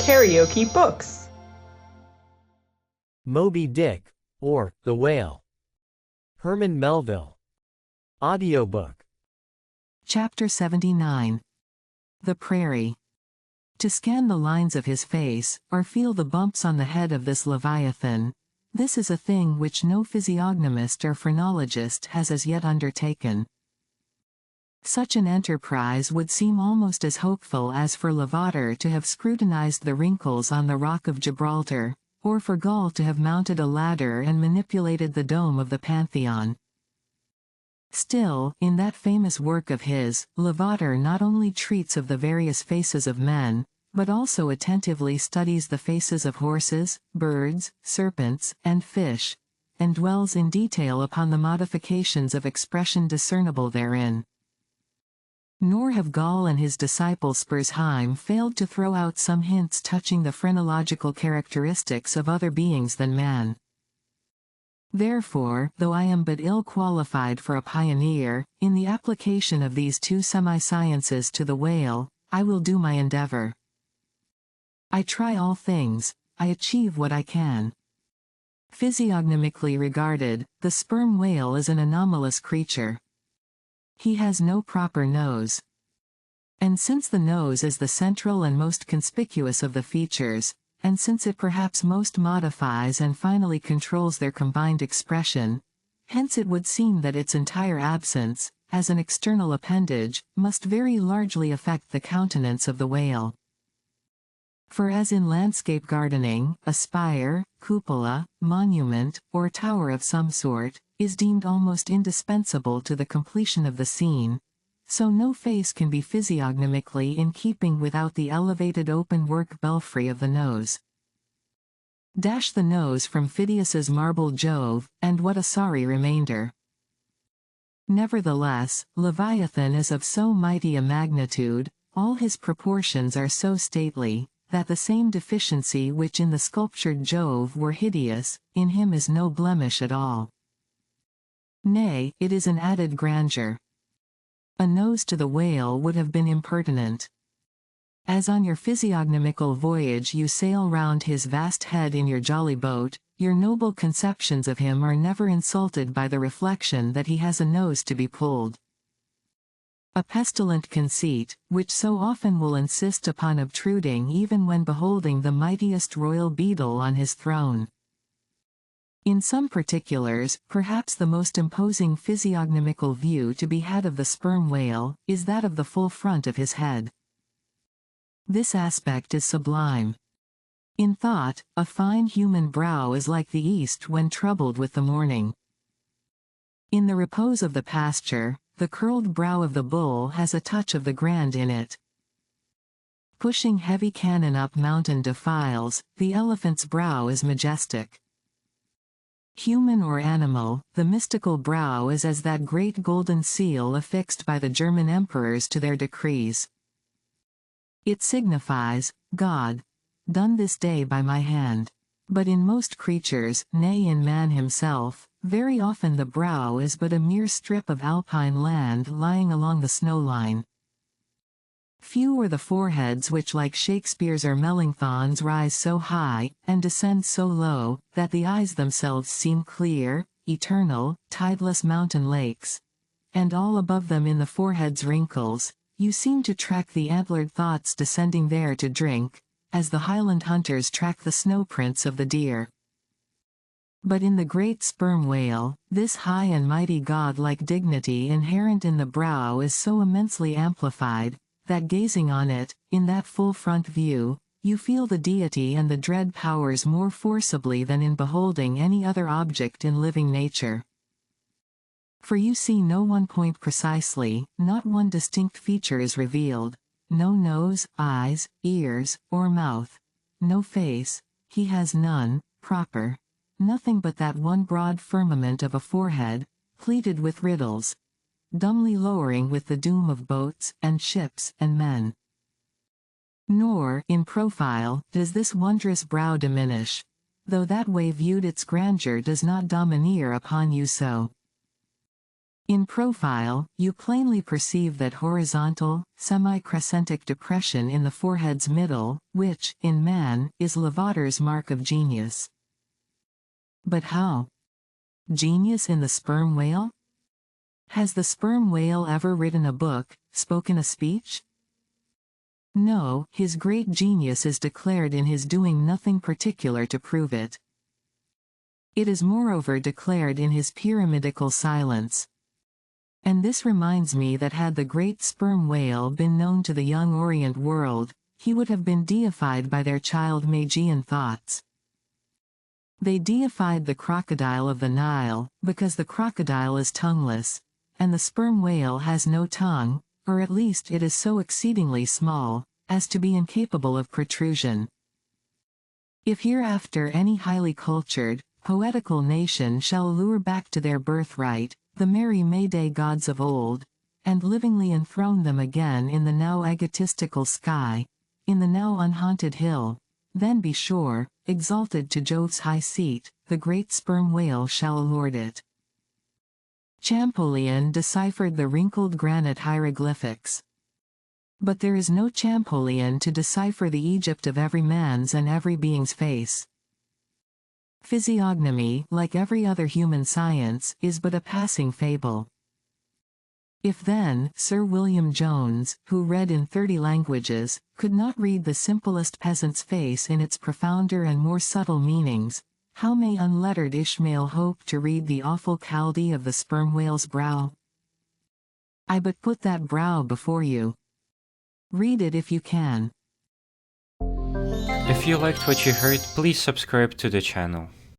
KaraokeBooks. Moby-Dick, or The Whale. Herman Melville. Audiobook. Chapter 79. The Prairie. To scan the lines of his face, or feel the bumps on the head of this leviathan, this is a thing which no physiognomist or phrenologist has as yet undertaken. Such an enterprise would seem almost as hopeful as for Lavater to have scrutinized the wrinkles on the Rock of Gibraltar, or for Gall to have mounted a ladder and manipulated the dome of the Pantheon. Still, in that famous work of his, Lavater not only treats of the various faces of men, but also attentively studies the faces of horses, birds, serpents, and fish, and dwells in detail upon the modifications of expression discernible therein. Nor have Gall and his disciple Spurzheim failed to throw out some hints touching the phrenological characteristics of other beings than man. Therefore, though I am but ill qualified for a pioneer, in the application of these two semi-sciences to the whale, I will do my endeavor. I try all things, I achieve what I can. Physiognomically regarded, the sperm whale is an anomalous creature. He has no proper nose. And since the nose is the central and most conspicuous of the features, and since it perhaps most modifies and finally controls their combined expression, hence it would seem that its entire absence, as an external appendage, must very largely affect the countenance of the whale. For as in landscape gardening, a spire, cupola, monument, or tower of some sort, is deemed almost indispensable to the completion of the scene, so no face can be physiognomically in keeping without the elevated open-work belfry of the nose. Dash the nose from Phidias's marble Jove, and what a sorry remainder. Nevertheless, Leviathan is of so mighty a magnitude, all his proportions are so stately, that the same deficiency which in the sculptured Jove were hideous, in him is no blemish at all. Nay, it is an added grandeur. A nose to the whale would have been impertinent. As on your physiognomical voyage you sail round his vast head in your jolly boat, your noble conceptions of him are never insulted by the reflection that he has a nose to be pulled. A pestilent conceit, which so often will insist upon obtruding even when beholding the mightiest royal beadle on his throne. In some particulars, perhaps the most imposing physiognomical view to be had of the sperm whale, is that of the full front of his head. This aspect is sublime. In thought, a fine human brow is like the east when troubled with the morning. In the repose of the pasture, the curled brow of the bull has a touch of the grand in it. Pushing heavy cannon up mountain defiles, the elephant's brow is majestic. Human or animal, the mystical brow is as that great golden seal affixed by the German emperors to their decrees. It signifies, God, done this day by my hand. But in most creatures, nay in man himself, very often the brow is but a mere strip of alpine land lying along the snow line. Few are the foreheads which like Shakespeare's or Melanchthon's rise so high, and descend so low, that the eyes themselves seem clear, eternal, tideless mountain lakes. And all above them in the forehead's wrinkles, you seem to track the antlered thoughts descending there to drink, as the Highland hunters track the snow prints of the deer. But in the great sperm whale, this high and mighty god-like dignity inherent in the brow is so immensely amplified, that gazing on it, in that full front view, you feel the deity and the dread powers more forcibly than in beholding any other object in living nature. For you see no one point precisely, not one distinct feature is revealed, no nose, eyes, ears, or mouth, no face, he has none, proper, nothing but that one broad firmament of a forehead, pleated with riddles, dumbly lowering with the doom of boats, and ships, and men. Nor, in profile, does this wondrous brow diminish, though that way viewed its grandeur does not domineer upon you so. In profile, you plainly perceive that horizontal, semi-crescentic depression in the forehead's middle, which, in man, is Lavater's mark of genius. But how? Genius in the sperm whale? Has the sperm whale ever written a book, spoken a speech? No, his great genius is declared in his doing nothing particular to prove it. It is moreover declared in his pyramidical silence. And this reminds me that had the great sperm whale been known to the young Orient world, he would have been deified by their child Magian thoughts. They deified the crocodile of the Nile, because the crocodile is tongueless, and the sperm whale has no tongue, or at least it is so exceedingly small, as to be incapable of protrusion. If hereafter any highly cultured, poetical nation shall lure back to their birthright, the merry May-Day gods of old, and livingly enthrone them again in the now egotistical sky, in the now unhaunted hill, then be sure, exalted to Jove's high seat, the great sperm whale shall lord it. Champollion deciphered the wrinkled granite hieroglyphics. But there is no Champollion to decipher the Egypt of every man's and every being's face. Physiognomy, like every other human science, is but a passing fable. If then, Sir William Jones, who read in 30 languages, could not read the simplest peasant's face in its profounder and more subtle meanings, how may unlettered Ishmael hope to read the awful Chaldee of the sperm whale's brow? I but put that brow before you. Read it if you can. If you liked what you heard, please subscribe to the channel.